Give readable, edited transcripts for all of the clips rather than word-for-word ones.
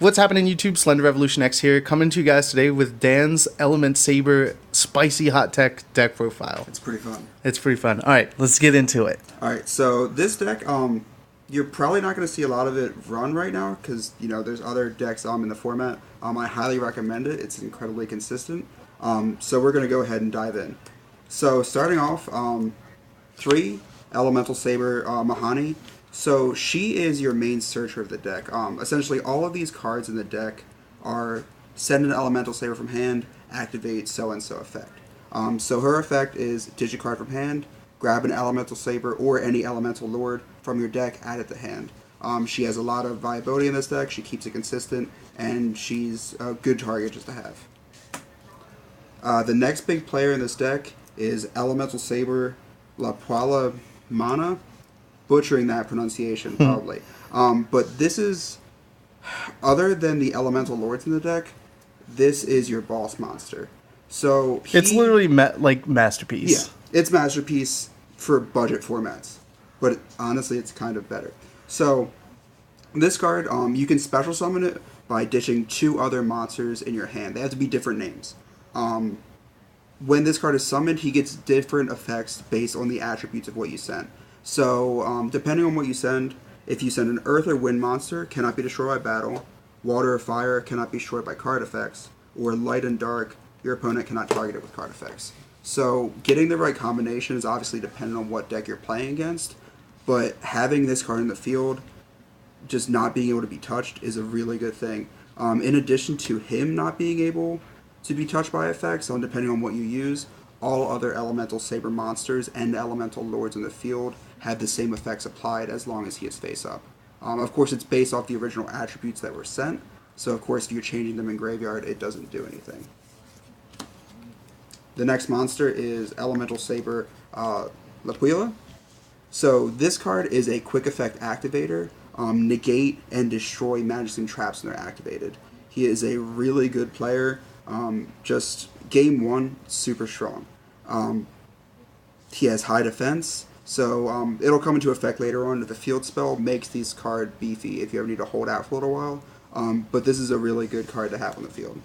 What's happening, YouTube? Slender Revolution X here, coming to you guys today with Dan's Elementsaber Spicy Hot Tech deck profile. It's pretty fun. It's pretty fun. All right, let's get into it. All right, so this deck, you're probably not going to see a lot of it run right now because, you know, there's other decks in the format. I highly recommend it. It's incredibly consistent. So we're going to go ahead and dive in. So starting off, 3 Elementsabers Mahani. So she is your main searcher of the deck. Essentially, all of these cards in the deck are send an Elementsabers from hand, activate so-and-so effect. So her effect is digicard from hand, grab an Elementsabers or any Elemental Lord from your deck, add it to hand. She has a lot of viability in this deck, she keeps it consistent, and she's a good target just to have. The next big player in this deck is Elementsabers La Poila Mana. Butchering that pronunciation, probably. But this is, other than the Elemental Lords in the deck, this is your boss monster. So it's literally like Masterpiece. Yeah, it's Masterpiece for budget formats. But honestly, it's kind of better. So this card, you can special summon it by ditching 2 other monsters in your hand. They have to be different names. When this card is summoned, he gets different effects based on the attributes of what you sent. So, depending on what you send, if you send an Earth or Wind monster, cannot be destroyed by battle, Water or Fire cannot be destroyed by card effects, or Light and Dark, your opponent cannot target it with card effects. So, getting the right combination is obviously dependent on what deck you're playing against, but having this card in the field, just not being able to be touched, is a really good thing. In addition to him not being able to be touched by effects, depending on what you use, all other Elementsabers monsters and Elemental Lords in the field have the same effects applied as long as he is face up. Of course, it's based off the original attributes that were sent, so of course if you're changing them in graveyard, it doesn't do anything. The next monster is Elementsabers La Poila. So this card is a quick effect activator. Negate and destroy magics and traps when they're activated. He is a really good player. Just game 1, super strong. He has high defense, so it'll come into effect later on. The field spell makes this card beefy if you ever need to hold out for a little while. But this is a really good card to have on the field.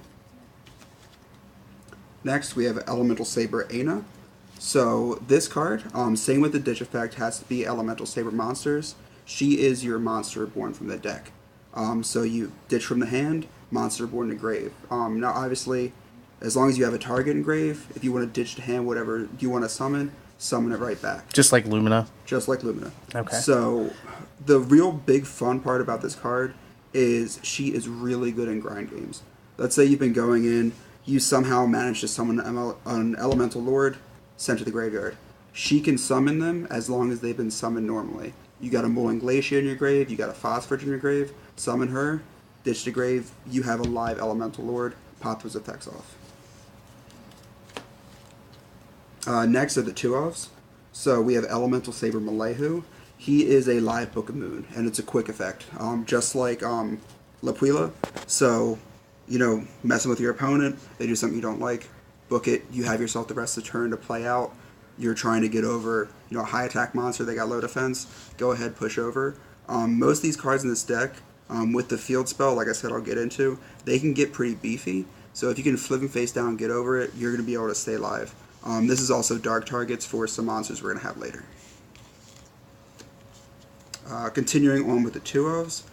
Next, we have Elementsabers Aina. So this card, same with the ditch effect, has to be Elementsabers monsters. She is your monster born from the deck. So you ditch from the hand, monster born in the grave. Now, obviously, as long as you have a target in grave, if you want to ditch the hand, whatever you want to summon it right back. Just like Lumina? Just like Lumina. Okay. So, the real big fun part about this card is she is really good in grind games. Let's say you've been going in, you somehow manage to summon an Elemental Lord, sent to the graveyard. She can summon them as long as they've been summoned normally. You got a Molten Glacier in your grave, you got a Phosphorus in your grave, summon her, ditch the grave, you have a live Elemental Lord, pop those effects off. Next are the 2-ofs. So we have Elementsabers Malehu. He is a live Book of Moon, and it's a quick effect, just like La Poila. So, you know, messing with your opponent, they do something you don't like, book it, you have yourself the rest of the turn to play out. You're trying to get over, you know, a high attack monster, they got low defense, go ahead, push over. Most of these cards in this deck, with the field spell, like I said, I'll get into, they can get pretty beefy. So if you can flip and face down and get over it, you're going to be able to stay alive. This is also dark targets for some monsters we're going to have later. Continuing on with the 2-ofs,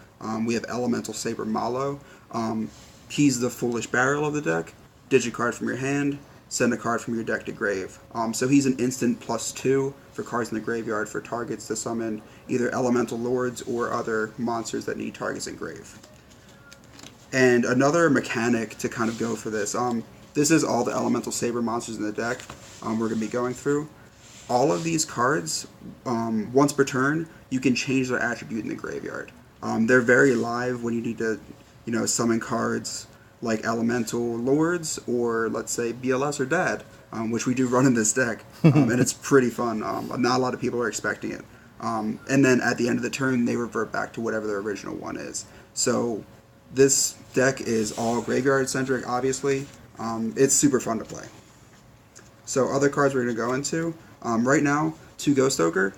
we have Elementsabers Malo. He's the Foolish Barrel of the deck. Digicard from your hand, send a card from your deck to grave. So he's an instant +2 for cards in the graveyard for targets to summon either Elemental Lords or other monsters that need targets in grave. And another mechanic to kind of go for this, this is all the Elementsabers monsters in the deck we're going to be going through. All of these cards, once per turn, you can change their attribute in the graveyard. They're very live when you need to, you know, summon cards like Elemental Lords or, let's say, BLS or Dad, which we do run in this deck, and it's pretty fun. Not a lot of people are expecting it. And then at the end of the turn, they revert back to whatever their original one is. So this deck is all graveyard-centric, obviously. It's super fun to play. So other cards we're going to go into. Right now, 2 Ghost Ogre.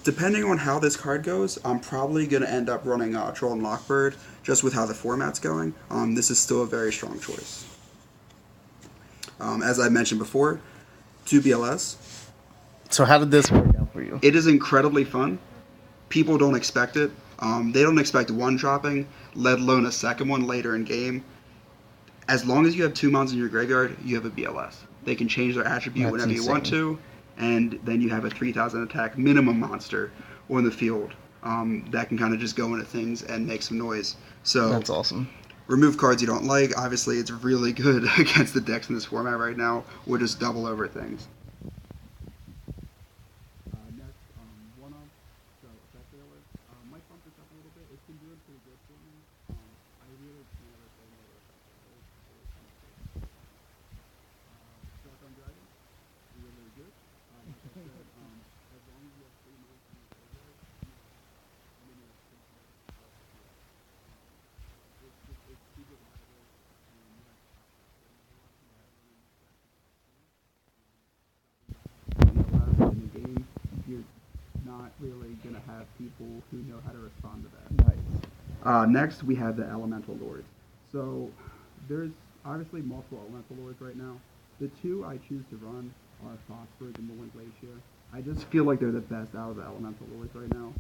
Depending on how this card goes, I'm probably going to end up running Troll and Lockbird, just with how the format's going. This is still a very strong choice. As I mentioned before, 2 BLS. So how did this work out for you? It is incredibly fun. People don't expect it. They don't expect one dropping, let alone a second one later in game. As long as you have 2 mons in your graveyard, you have a BLS. They can change their attribute That's whenever you want insane. to, and then you have a 3,000 attack minimum monster on the field that can kind of just go into things and make some noise. So That's awesome. remove cards you don't like. Obviously, it's really good against the decks in this format right now. We'll just double over things. Next, one up. So effect failure. Might bump this up a little bit. It's been doing pretty good for me. I really can't ever say no to effect failure. Shotgun Dragon, really good. Like I said, as long as you have 3 modes in your graveyard, you have minimum 6 modes to play. It's super viable, and you have top shots getting a whole lot of people running this deck for the last year. In the game, you're not really going to have people who know how to respond to that. Nice. Next, we have the Elemental Lords. So, there's obviously multiple Elemental Lords right now. The 2 I choose to run are Phosphorus and Molten Glacier. I just feel like they're the best out of the Elemental Lords right now.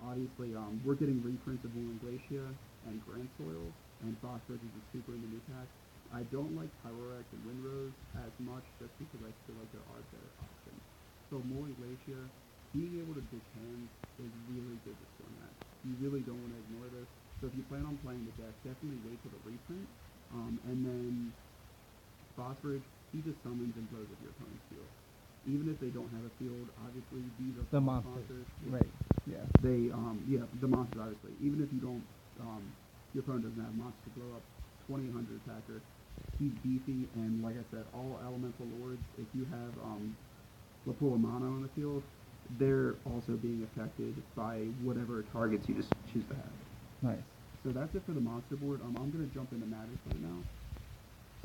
Obviously, we're getting reprints of Molten Glacier and Grand Soil, and Phosphorus is a super in the new pack. I don't like Pyrorex and Windrose as much just because I feel like there are better options. So Molten Glacier, being able to ditch hands is really good this format. You really don't want to ignore this. So if you plan on playing the deck, definitely wait till the reprint. And then Phosphorus, he just summons and blows up your opponent's field. Even if they don't have a field, obviously these are The monsters. Right. Yeah. They the monsters obviously. Even if you don't your opponent doesn't have monsters to blow up 2000 attacker, he's beefy, and like I said, all elemental lords, if you have Lapula Mono on the field, they're also being affected by whatever targets you just choose to have. Nice. So that's it for the monster board. I'm going to jump into Magic right now.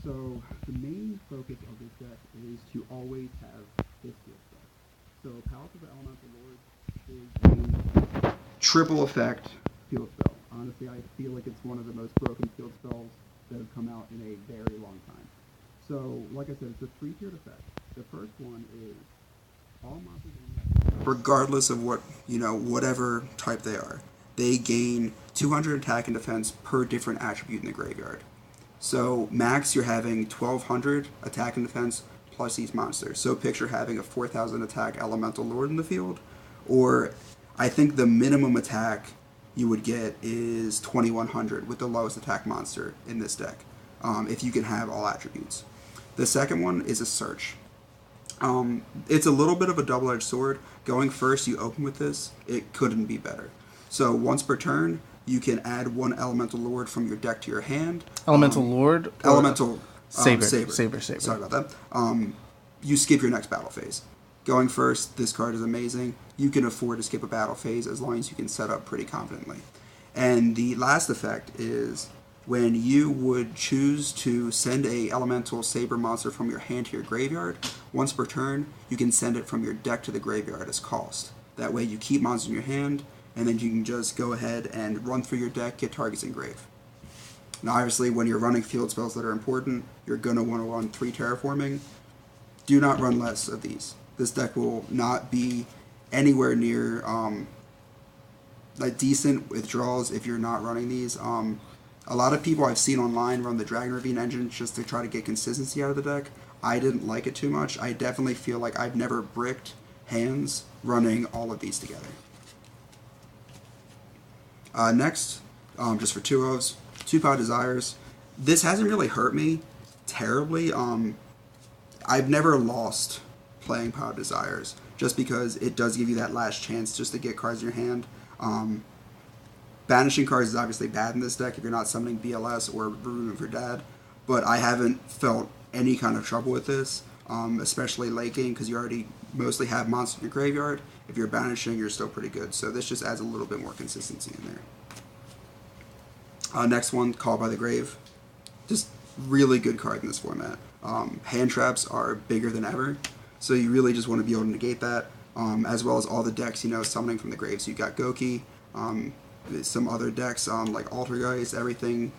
So the main focus of this deck is to always have this field spell. So Palace of the Elemental Lords is a triple effect field spell. Honestly, I feel like it's one of the most broken field spells that have come out in a very long time. So, like I said, it's a 3-tiered effect. The first one is all monsters, regardless of whatever type they are, they gain 200 attack and defense per different attribute in the graveyard. So max, you're having 1200 attack and defense plus these monsters. So picture having a 4000 attack elemental lord in the field, or I think the minimum attack you would get is 2100 with the lowest attack monster in this deck, if you can have all attributes. The second one is a search. It's a little bit of a double-edged sword. Going first, you open with this, it couldn't be better. So once per turn, you can add 1 elemental lord from your deck to your hand. Elemental Lord? Elemental Saber. Saber. Saber. Sorry about that. You skip your next battle phase. Going first, this card is amazing. You can afford to skip a battle phase as long as you can set up pretty confidently. And the last effect is when you would choose to send a elemental saber monster from your hand to your graveyard, once per turn, you can send it from your deck to the graveyard as cost. That way you keep monsters in your hand, and then you can just go ahead and run through your deck, get targets engraved. Now obviously when you're running field spells that are important, you're going to want to run 3 terraforming. Do not run less of these. This deck will not be anywhere near like decent withdrawals if you're not running these. A lot of people I've seen online run the Dragon Ravine engine just to try to get consistency out of the deck. I didn't like it too much. I definitely feel like I've never bricked hands running all of these together. Next, just for 2-ofs, 2-Power Desires. This hasn't really hurt me terribly. I've never lost playing Power Desires just because it does give you that last chance just to get cards in your hand. Banishing cards is obviously bad in this deck if you're not summoning BLS or Ruin for Dad, but I haven't felt any kind of trouble with this, especially late game because you already mostly have monsters in your graveyard. If you're banishing, you're still pretty good, so this just adds a little bit more consistency in there. Next one, Call by the Grave. Just really good card in this format. Hand traps are bigger than ever, so you really just want to be able to negate that. as well as all the decks, summoning from the grave. So you got Goki, some other decks like Altergeist, everything.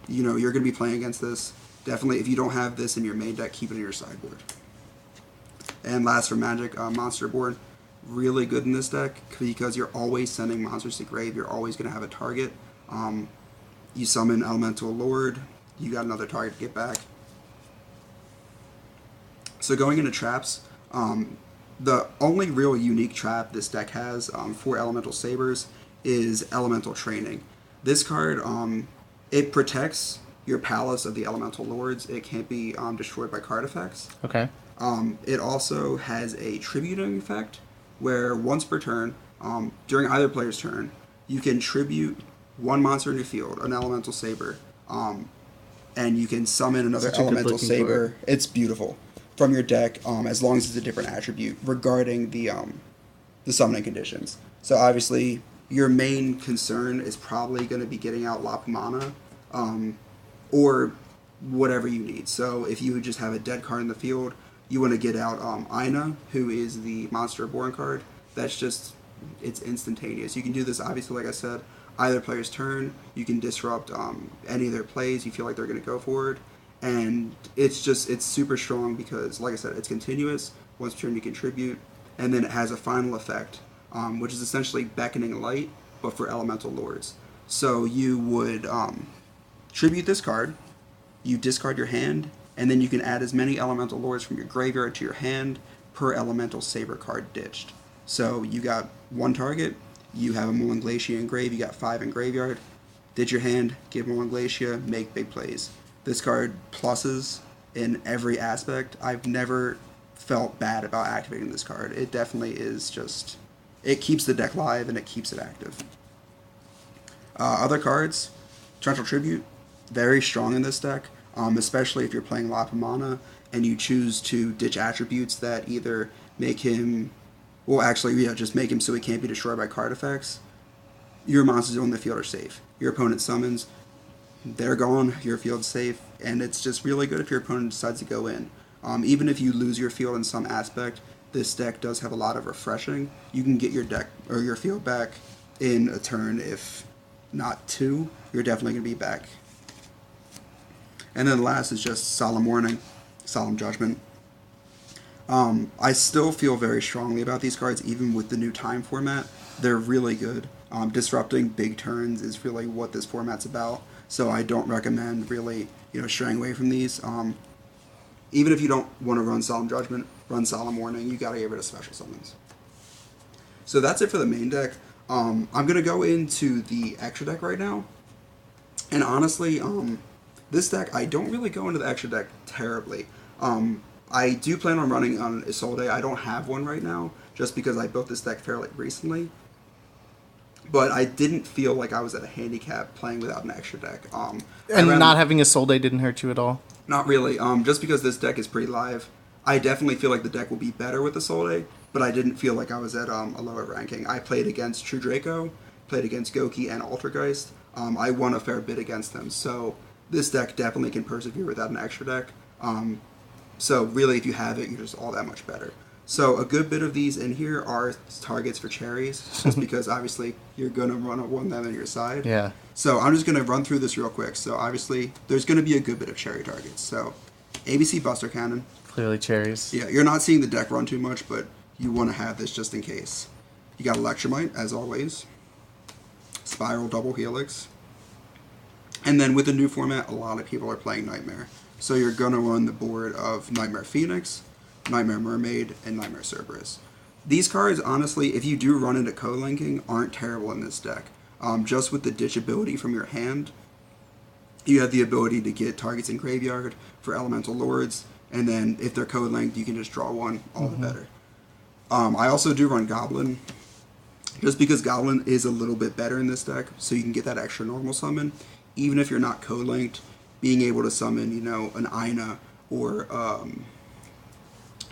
You're going to be playing against this. Definitely, if you don't have this in your main deck, keep it in your sideboard. And last for Magic, Monster Board. Really good in this deck because you're always sending monsters to grave. You're always going to have a target. You summon Elemental Lord, you got another target to get back. So going into traps, the only real unique trap this deck has for Elemental Sabers is Elemental Training. This card, it protects your Palace of the Elemental Lords. It can't be destroyed by card effects. Okay. It also has a tributing effect, where once per turn, during either player's turn, you can tribute one monster in your field, an Elemental Saber, and you can summon another Elemental Saber. It's beautiful from your deck, as long as it's a different attribute regarding the summoning conditions. So obviously, your main concern is probably going to be getting out Lapumana, or whatever you need. So if you just have a dead card in the field, you want to get out Aina, who is the Monster Reborn card. That's just, it's instantaneous. You can do this, obviously, like I said, either player's turn. You can disrupt any of their plays. You feel like they're going to go forward. And it's super strong because, like I said, it's continuous. Once per turn you contribute. And then it has a final effect, which is essentially Beckoning Light, but for Elemental Lords. So you would tribute this card, you discard your hand, and then you can add as many Elemental Lords from your graveyard to your hand per Elemental Saber card ditched. So you got one target, you have a Moulin Glacier in grave, you got 5 in graveyard, ditch your hand, give Moulin Glacier, make big plays. This card pluses in every aspect. I've never felt bad about activating this card. It definitely is just, it keeps the deck live and it keeps it active. Other cards, Torrential Tribute, very strong in this deck. Especially if you're playing Lapumana and you choose to ditch attributes that either make him, just make him so he can't be destroyed by card effects. Your monsters on the field are safe. Your opponent summons, they're gone, your field's safe, and it's just really good if your opponent decides to go in. Even if you lose your field in some aspect, this deck does have a lot of refreshing. You can get your deck or your field back in a turn, if not 2. You're definitely going to be back. And then last is just Solemn Warning, Solemn Judgment. I still feel very strongly about these cards, even with the new time format. They're really good. Disrupting big turns is really what this format's about. So I don't recommend really, straying away from these. Even if you don't want to run Solemn Judgment, run Solemn Warning. You got to get rid of special summons. So that's it for the main deck. I'm gonna go into the extra deck right now. And honestly, this deck, I don't really go into the extra deck terribly. I do plan on running on Isolde. I don't have one right now, just because I built this deck fairly recently. But I didn't feel like I was at a handicap playing without an extra deck. And not having Isolde didn't hurt you at all? Not really. Just because this deck is pretty live, I definitely feel like the deck will be better with Isolde, but I didn't feel like I was at a lower ranking. I played against True Draco, played against Goki and Altergeist. I won a fair bit against them, so this deck definitely can persevere without an extra deck. So really, if you have it, you're just all that much better. So a good bit of these in here are targets for cherries, just because obviously you're going to want them on your side. Yeah. So I'm just going to run through this real quick. So obviously, there's going to be a good bit of cherry targets. So ABC Buster Cannon. Clearly cherries. Yeah, you're not seeing the deck run too much, but you want to have this just in case. You got Electromite, as always. Spiral Double Helix. And then with the new format, a lot of people are playing Nightmare. So you're going to run the board of Nightmare Phoenix, Nightmare Mermaid, and Nightmare Cerberus. These cards, honestly, if you do run into co-linking, aren't terrible in this deck. Just with the ditch ability from your hand, you have the ability to get targets in graveyard for Elemental Lords, and then if they're co-linked, you can just draw one, all the better. I also do run Goblin, just because Goblin is a little bit better in this deck, so you can get that extra normal summon. Even if you're not co-linked, being able to summon, an Aina or a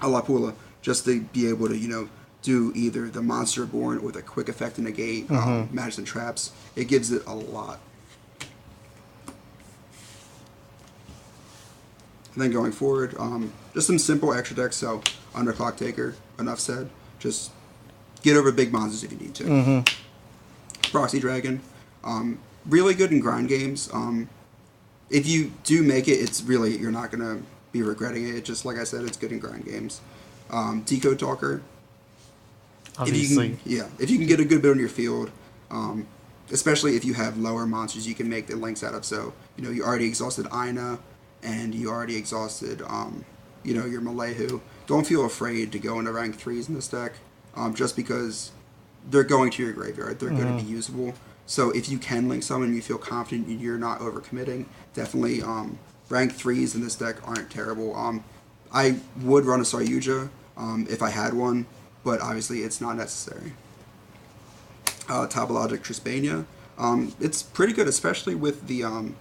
Lapula, just to be able to, do either the Monster Reborn or the quick effect and negate, magic and traps, it gives it a lot. And then going forward, just some simple extra decks, so Underclock Taker, enough said. Just get over big monsters if you need to. Proxy Dragon, really good in grind games. If you do make it, it's really, you're not gonna be regretting it. Just like I said, it's good in grind games. Decode Talker. Obviously. If you can get a good bit on your field, especially if you have lower monsters, you can make the links out of. So, you already exhausted Ina, and you already exhausted, your Malehu. Don't feel afraid to go into rank 3s in this deck, just because they're going to your graveyard. They're going to be usable. So if you can link someone and you feel confident you're not overcommitting, definitely rank 3s in this deck aren't terrible. I would run a Saryuja if I had one, but obviously it's not necessary. Topologic Trispania. It's pretty good, especially with the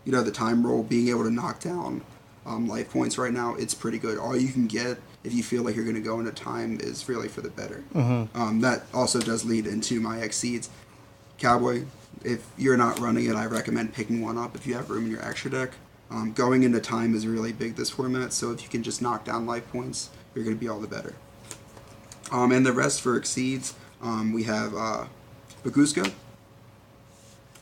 the time roll, being able to knock down life points right now. It's pretty good. All you can get if you feel like you're going to go into time is really for the better. That also does lead into my Exceeds. Cowboy, if you're not running it, I recommend picking one up if you have room in your extra deck. Going into time is really big this format, so if you can just knock down life points, you're going to be all the better. And the rest for Exceeds, we have Baguska.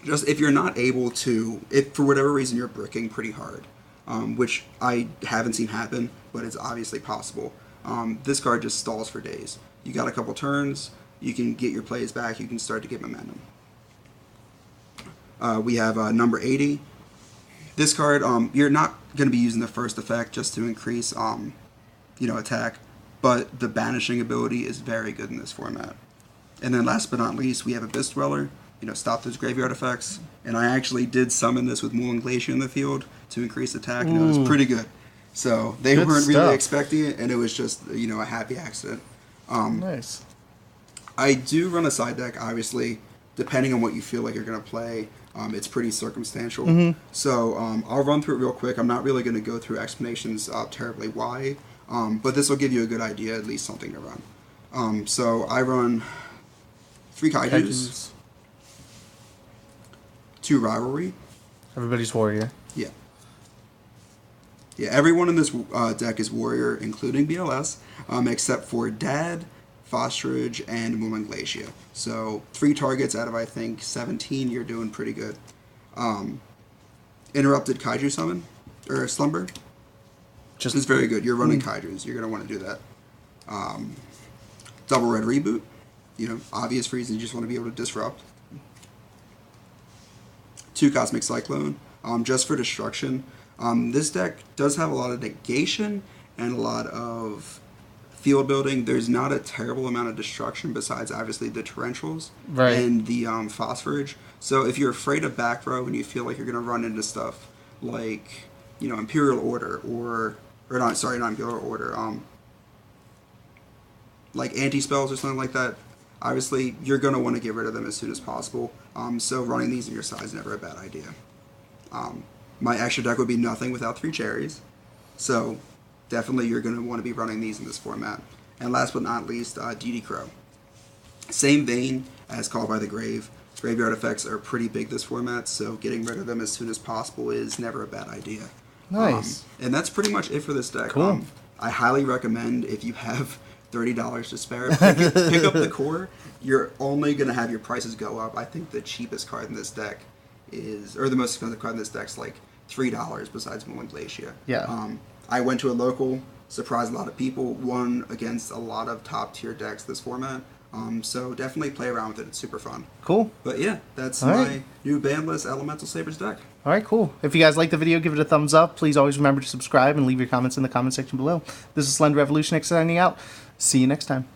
Just if you're not able to, if for whatever reason you're bricking pretty hard, which I haven't seen happen, but it's obviously possible, this card just stalls for days. You got a couple turns, you can get your plays back, you can start to get momentum. We have number 80. This card, you're not going to be using the first effect just to increase, attack, but the banishing ability is very good in this format. And then last but not least, we have Abyss Dweller. Stop those graveyard effects. And I actually did summon this with Moulin Glacier in the field to increase attack, and it was pretty good. So they weren't really expecting it, and it was just, a happy accident. Nice. I do run a side deck, obviously, depending on what you feel like you're going to play. It's pretty circumstantial. So I'll run through it real quick. I'm not really going to go through explanations terribly why, but this will give you a good idea, at least something to run. So I run 3 Kaijus. 2 Rivalry. Everybody's warrior. Yeah. Yeah, everyone in this deck is warrior, including BLS, except for Dad, Fosterage, and Moulin Glacier. So 3 targets out of, I think, 17, you're doing pretty good. Interrupted Kaiju Summon, or Slumber. It's very good. You're running Kaijus. You're going to want to do that. Double Red Reboot. Obvious reason, you just want to be able to disrupt. 2 Cosmic Cyclone, just for destruction. This deck does have a lot of negation and a lot of field building. There's not a terrible amount of destruction besides obviously the torrentials and the phosphorage. So if you're afraid of back row and you feel like you're going to run into stuff like Imperial Order not Imperial Order, like anti-spells or something like that, obviously you're going to want to get rid of them as soon as possible. So running these in your side is never a bad idea. My extra deck would be nothing without 3 cherries. So definitely you're going to want to be running these in this format. And last but not least, DD Crow. Same vein as Call by the Grave. Graveyard effects are pretty big this format, so getting rid of them as soon as possible is never a bad idea. Nice. And that's pretty much it for this deck. Cool. I highly recommend, if you have $30 to spare, pick up the core. You're only going to have your prices go up. I think the cheapest card in this deck or the most expensive card in this deck is like $3 besides Moulin Glacier. Yeah. I went to a local, surprised a lot of people, won against a lot of top tier decks this format. So definitely play around with it. It's super fun. Cool. But yeah, that's All my right. new bandless Elementsabers deck. All right, cool. If you guys like the video, give it a thumbs up. Please always remember to subscribe and leave your comments in the comment section below. This is Slend Revolution signing out. See you next time.